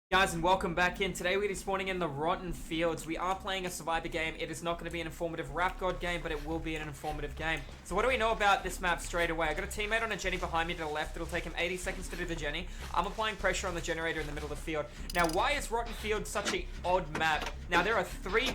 Guys, and welcome back in. Today we're spawning in the Rotten Fields. We are playing a survivor game. It is not going to be an informative rap god game, but it will be an informative game. So what do we know about this map straight away? I got a teammate on a Jenny behind me to the left. It'll take him 80 seconds to do the Jenny. I'm applying pressure on the generator in the middle of the field. Now, why is Rotten Field such an odd map? Now, there are three or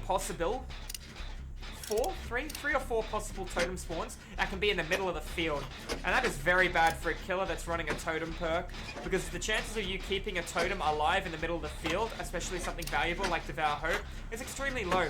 four possible totem spawns that can be in the middle of the field. And that is very bad for a killer that's running a totem perk, because the chances of you keeping a totem alive in the middle of the field, especially something valuable like Devour Hope, is extremely low.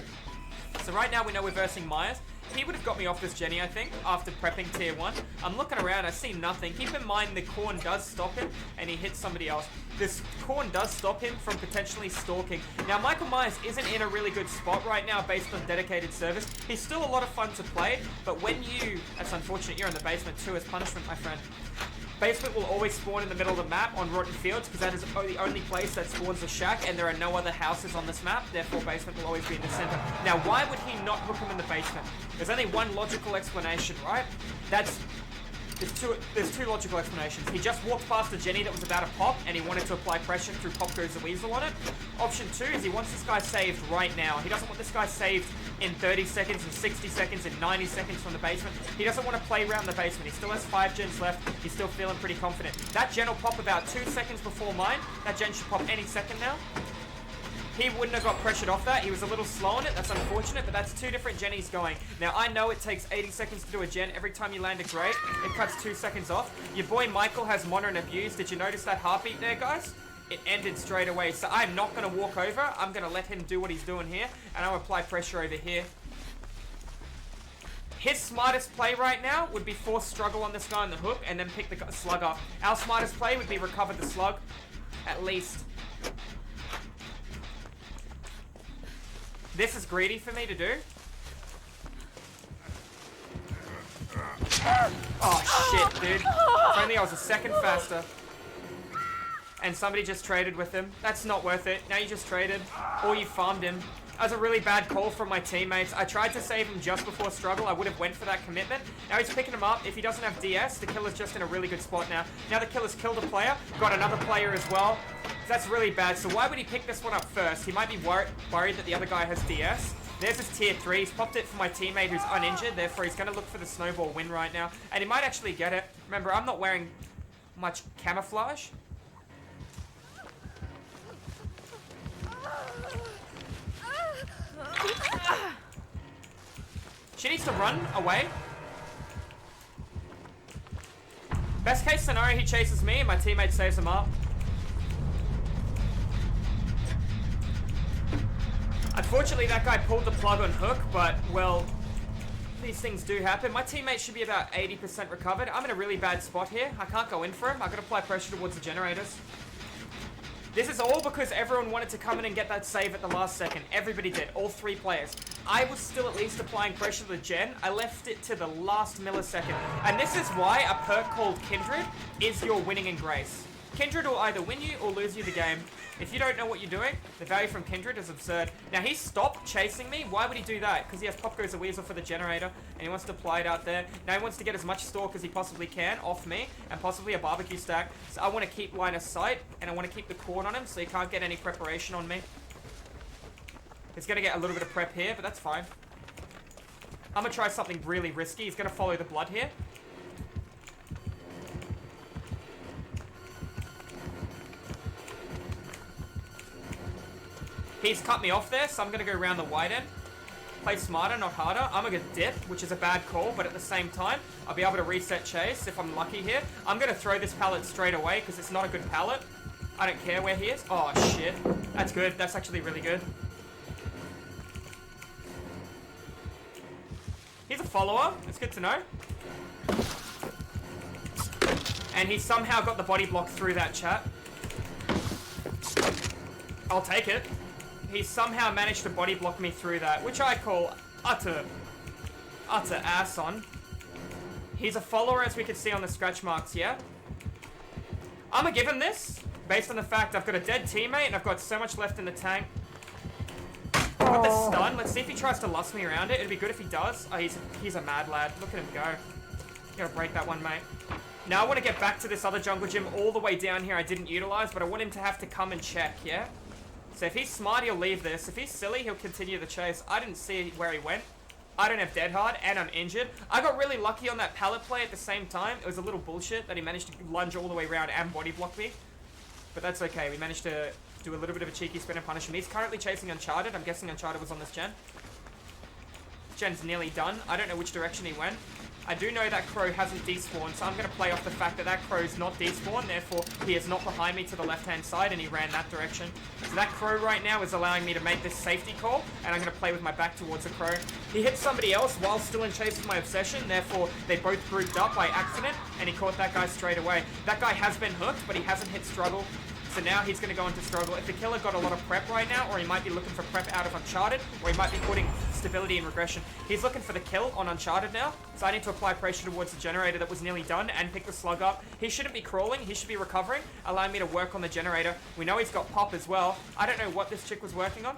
So right now we know we're versing Meyers. He would have got me off this Jenny, I think, after prepping tier 1. I'm looking around, I see nothing. Keep in mind the corn does stop him, and he hits somebody else. This corn does stop him from potentially stalking. Now, Michael Myers isn't in a really good spot right now based on dedicated service. He's still a lot of fun to play, but when you... That's unfortunate, you're in the basement too as punishment, my friend. Basement will always spawn in the middle of the map on Rotten Fields, because that is the only place that spawns a shack, and there are no other houses on this map. Therefore, basement will always be in the center. Now, why would he not hook him in the basement? There's only one logical explanation, right? There's two logical explanations. He just walked past a Jenny that was about to pop, and he wanted to apply pressure through Pop Goes the Weasel on it. Option 2 is he wants this guy saved right now. He doesn't want this guy saved in 30 seconds, in 60 seconds, in 90 seconds from the basement. He doesn't want to play around the basement. He still has 5 gens left. He's still feeling pretty confident. That gen will pop about 2 seconds before mine. That gen should pop any second now. He wouldn't have got pressured off that. He was a little slow on it. That's unfortunate, but that's 2 different Jennies going. Now, I know it takes 80 seconds to do a gen. Every time you land a great, it cuts 2 seconds off. Your boy Michael has Mono and Abuse. Did you notice that heartbeat there, guys? It ended straight away. So I'm not going to walk over. I'm going to let him do what he's doing here, and I'll apply pressure over here. His smartest play right now would be force struggle on this guy on the hook and then pick the slug up. Our smartest play would be recover the slug, at least. This is greedy for me to do. Oh shit, dude. If only I was a second faster. And somebody just traded with him. That's not worth it. Now you just traded. Or you farmed him. That was a really bad call from my teammates. I tried to save him just before struggle. I would have went for that commitment. Now he's picking him up. If he doesn't have DS, the killer's just in a really good spot now. Now the killer's killed a player. Got another player as well. That's really bad. So why would he pick this one up first? He might be worried that the other guy has DS. There's his tier 3. He's popped it for my teammate who's uninjured. Therefore, he's going to look for the snowball win right now. And he might actually get it. Remember, I'm not wearing much camouflage. She needs to run away. Best case scenario, he chases me and my teammate saves him up. Unfortunately, that guy pulled the plug on hook, but, well, these things do happen. My teammate should be about 80% recovered. I'm in a really bad spot here. I can't go in for him. I've got to apply pressure towards the generators. This is all because everyone wanted to come in and get that save at the last second. Everybody did. All 3 players. I was still at least applying pressure to the gen. I left it to the last millisecond. And this is why a perk called Kindred is your winning in grace. Kindred will either win you or lose you the game. If you don't know what you're doing, the value from Kindred is absurd. Now, he stopped chasing me. Why would he do that? Because he has Pop Goes the Weasel for the generator, and he wants to apply it out there. Now, he wants to get as much stalk as he possibly can off me, and possibly a barbecue stack. So I want to keep line of sight, and I want to keep the corn on him, so he can't get any preparation on me. He's going to get a little bit of prep here, but that's fine. I'm going to try something really risky. He's going to follow the blood here. He's cut me off there, so I'm going to go around the wide end. Play smarter, not harder. I'm going to dip, which is a bad call, but at the same time, I'll be able to reset chase if I'm lucky here. I'm going to throw this pallet straight away, because it's not a good pallet. I don't care where he is. Oh, shit. That's good. That's actually really good. He's a follower. It's good to know. And he somehow got the body block through that chat. I'll take it. He somehow managed to body block me through that, which I call utter ass on. He's a follower, as we can see on the scratch marks, yeah? I'm gonna give him this, based on the fact I've got a dead teammate and I've got so much left in the tank. I've got the stun. Let's see if he tries to lust me around it. It'd be good if he does. Oh, he's a mad lad. Look at him go. You gotta break that one, mate. Now I want to get back to this other jungle gym all the way down here I didn't utilize, but I want him to have to come and check, yeah? So if he's smart, he'll leave this. If he's silly, he'll continue the chase. I didn't see where he went. I don't have dead hard, and I'm injured. I got really lucky on that pallet play at the same time. It was a little bullshit that he managed to lunge all the way around and body block me. But that's okay. We managed to do a little bit of a cheeky spin and punish him. He's currently chasing Uncharted. I'm guessing Uncharted was on this gen. Gen's nearly done. I don't know which direction he went. I do know that crow hasn't despawned, so I'm going to play off the fact that that crow's not despawned, therefore he is not behind me to the left-hand side, and he ran that direction. So that crow right now is allowing me to make this safety call, and I'm going to play with my back towards the crow. He hit somebody else while still in chase of my obsession, therefore they both grouped up by accident, and he caught that guy straight away. That guy has been hooked, but he hasn't hit struggle. So now he's going to go into struggle. If the killer got a lot of prep right now, or he might be looking for prep out of Uncharted, or he might be putting stability and regression. He's looking for the kill on Uncharted now, so I need to apply pressure towards the generator that was nearly done and pick the slug up. He shouldn't be crawling, he should be recovering, allowing me to work on the generator. We know he's got pop as well. I don't know what this chick was working on.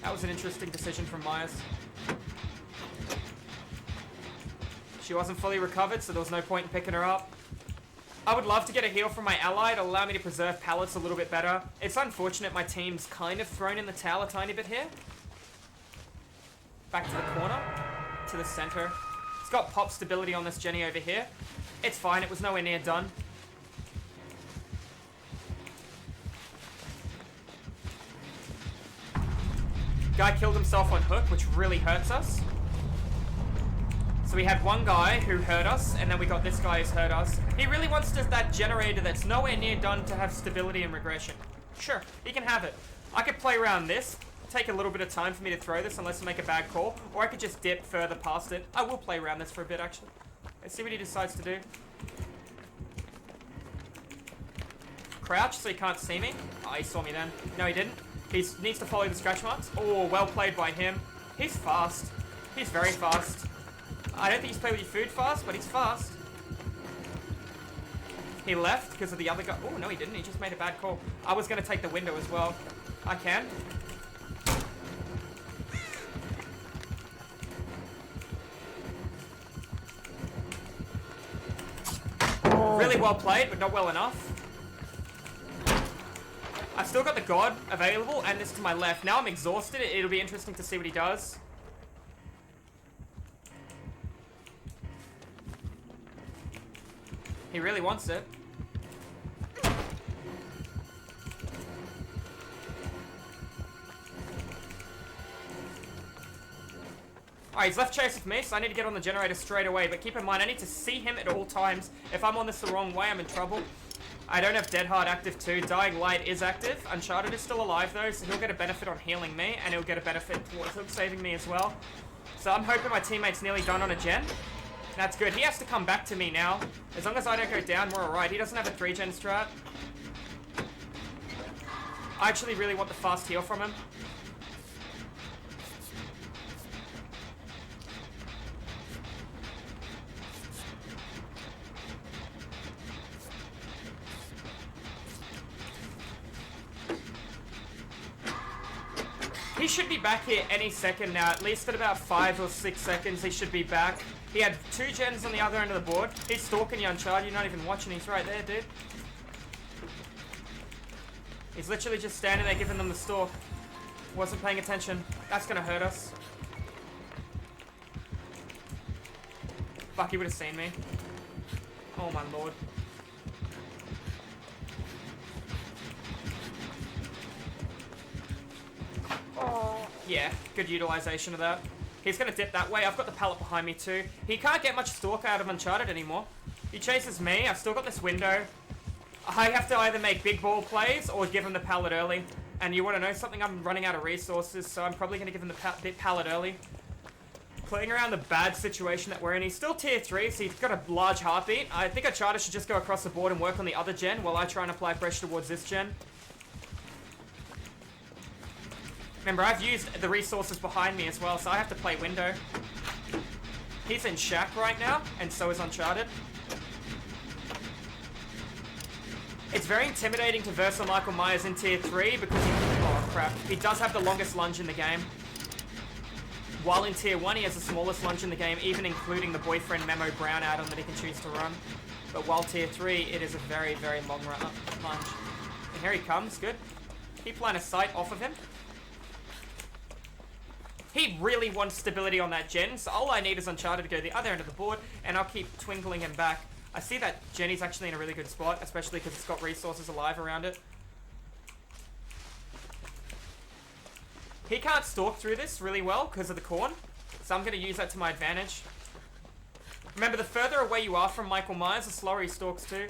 That was an interesting decision from Meyers. She wasn't fully recovered, so there was no point in picking her up. I would love to get a heal from my ally to allow me to preserve pallets a little bit better. It's unfortunate my team's kind of thrown in the towel a tiny bit here. Back to the corner. To the center. It's got pop stability on this Jenny over here. It's fine, it was nowhere near done. Guy killed himself on hook, which really hurts us. So we had one guy who hurt us, and then we got this guy who's hurt us. He really wants that generator that's nowhere near done to have stability and regression. Sure, he can have it. I could play around this, take a little bit of time for me to throw this unless I make a bad call, or I could just dip further past it. I will play around this for a bit, actually. Let's see what he decides to do. Crouch so he can't see me. Oh, he saw me then. No, he didn't. He needs to follow the scratch marks. Oh, well played by him. He's fast. He's very fast. I don't think he's played with your food fast, but he's fast. He left because of the other guy. Oh, no, he didn't. He just made a bad call. I was going to take the window as well. I can. Really well played, but not well enough. I've still got the God available and this to my left. Now I'm exhausted. It'll be interesting to see what he does. He really wants it. Alright, he's left chase with me, so I need to get on the generator straight away. But keep in mind, I need to see him at all times. If I'm on this the wrong way, I'm in trouble. I don't have Dead Hard active too. Dying Light is active. Uncharted is still alive though, so he'll get a benefit on healing me, and he'll get a benefit towards hook saving me as well. So I'm hoping my teammate's nearly done on a gen. That's good. He has to come back to me now. As long as I don't go down, we're alright. He doesn't have a 3-gen strat. I actually really want the fast heal from him. He should be back here any second now, at least at about 5 or 6 seconds he should be back. He had 2 gens on the other end of the board. He's stalking you, Uncharted. You're not even watching. He's right there, dude. He's literally just standing there giving them the stalk. Wasn't paying attention. That's gonna hurt us. Fuck, he would have seen me. Oh my lord. Yeah, good utilization of that. He's going to dip that way. I've got the pallet behind me too. He can't get much stalk out of Uncharted anymore. He chases me. I've still got this window. I have to either make big ball plays or give him the pallet early. And you want to know something? I'm running out of resources, so I'm probably going to give him the pallet early. Playing around the bad situation that we're in. He's still tier 3, so he's got a large heartbeat. I think Uncharted should just go across the board and work on the other gen while I try and apply pressure towards this gen. Remember, I've used the resources behind me as well, so I have to play window. He's in shack right now, and so is Uncharted. It's very intimidating to verse on Michael Myers in tier 3 because oh crap, he does have the longest lunge in the game. While in tier 1 he has the smallest lunge in the game, even including the boyfriend Memo Brown add-on that he can choose to run. But while tier 3, it is a very, very long lunge. And here he comes, good. Keep line of sight off of him. He really wants stability on that gen, so all I need is Uncharted to go to the other end of the board, and I'll keep twinkling him back. I see that Jenny's actually in a really good spot, especially because it's got resources alive around it. He can't stalk through this really well because of the corn, so I'm going to use that to my advantage. Remember, the further away you are from Michael Myers, the slower he stalks too.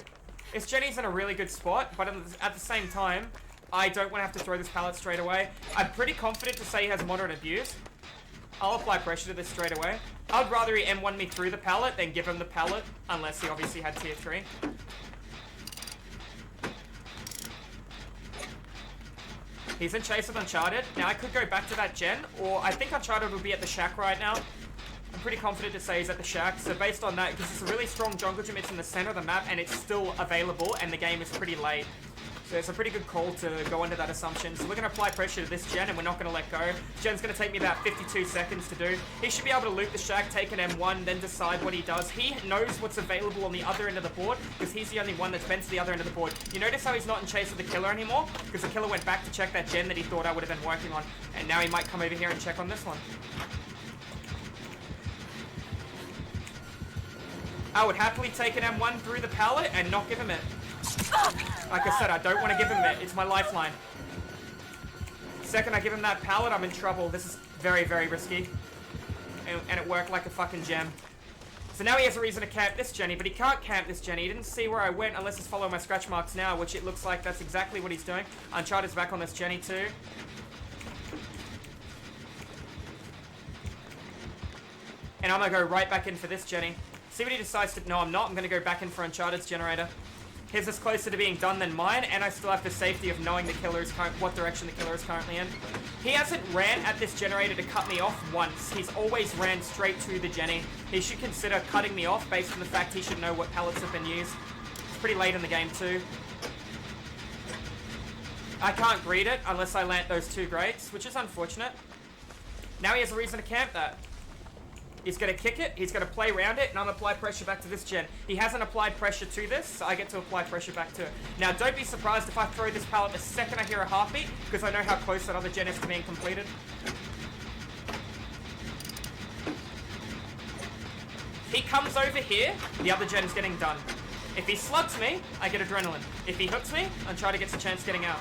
It's Jenny's in a really good spot, but at the same time, I don't want to have to throw this pallet straight away. I'm pretty confident to say he has moderate abuse. I'll apply pressure to this straight away. I'd rather he M1 me through the pallet than give him the pallet, unless he obviously had tier 3. He's in chase with Uncharted. Now I could go back to that gen, or I think Uncharted will be at the shack right now. I'm pretty confident to say he's at the shack, so based on that, because it's a really strong jungle gym, it's in the center of the map, and it's still available, and the game is pretty late. So it's a pretty good call to go into that assumption. So we're going to apply pressure to this gen, and we're not going to let go. Gen's going to take me about 52 seconds to do. He should be able to loop the shack, take an M1, then decide what he does. He knows what's available on the other end of the board, because he's the only one that's been to the other end of the board. You notice how he's not in chase of the killer anymore? Because the killer went back to check that gen that he thought I would have been working on. And now he might come over here and check on this one. I would happily take an M1 through the pallet and not give him it. Like I said, I don't want to give him it. It's my lifeline. Second I give him that pallet, I'm in trouble. This is very, very risky. And it worked like a fucking gem. So now he has a reason to camp this Jenny, but he can't camp this Jenny. He didn't see where I went unless he's following my scratch marks now, which it looks like that's exactly what he's doing. Uncharted's back on this Jenny too. And I'm going to go right back in for this Jenny. See what he decides to... No, I'm not. I'm going to go back in for Uncharted's generator. His is closer to being done than mine, and I still have the safety of knowing the killer's what direction the killer is currently in. He hasn't ran at this generator to cut me off once. He's always ran straight to the Jenny. He should consider cutting me off based on the fact he should know what pallets have been used. It's pretty late in the game too. I can't greet it unless I land those 2 grades, which is unfortunate. Now he has a reason to camp that. He's going to kick it, he's going to play around it, and I'm going to apply pressure back to this gen. He hasn't applied pressure to this, so I get to apply pressure back to it. Now, don't be surprised if I throw this pallet the second I hear a heartbeat, because I know how close that other gen is to being completed. He comes over here, the other gen is getting done. If he slugs me, I get adrenaline. If he hooks me, Uncharted gets a chance getting out.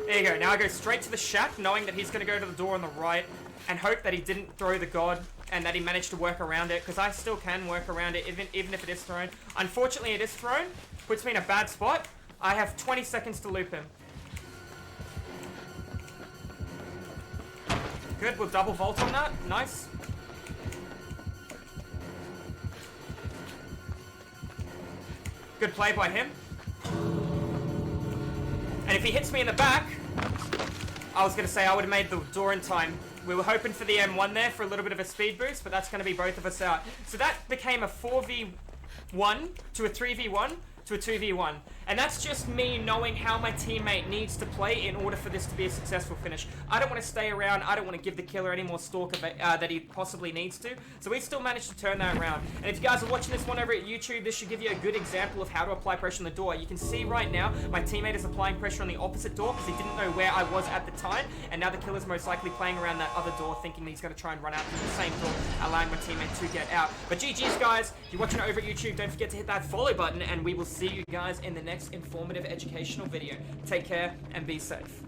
There you go. Now I go straight to the shack, knowing that he's going to go to the door on the right, and hope that he didn't throw the god, and that he managed to work around it, because I still can work around it, even if it is thrown. Unfortunately, it is thrown. Puts me in a bad spot. I have 20 seconds to loop him. Good, we'll double vault on that. Nice. Good play by him. And if he hits me in the back, I was going to say I would have made the door in time. We were hoping for the M1 there for a little bit of a speed boost, but that's going to be both of us out. So that became a 4v1 to a 3v1 to a 2v1. And that's just me knowing how my teammate needs to play in order for this to be a successful finish. I don't want to stay around. I don't want to give the killer any more stalk that he possibly needs to. So we still managed to turn that around. And if you guys are watching this one over at YouTube, this should give you a good example of how to apply pressure on the door. You can see right now, my teammate is applying pressure on the opposite door because he didn't know where I was at the time. And now the killer's most likely playing around that other door, thinking that he's going to try and run out through the same door, allowing my teammate to get out. But GG's, guys. If you're watching it over at YouTube, don't forget to hit that follow button, and we will see you guys in the next informative educational video. Take care and be safe.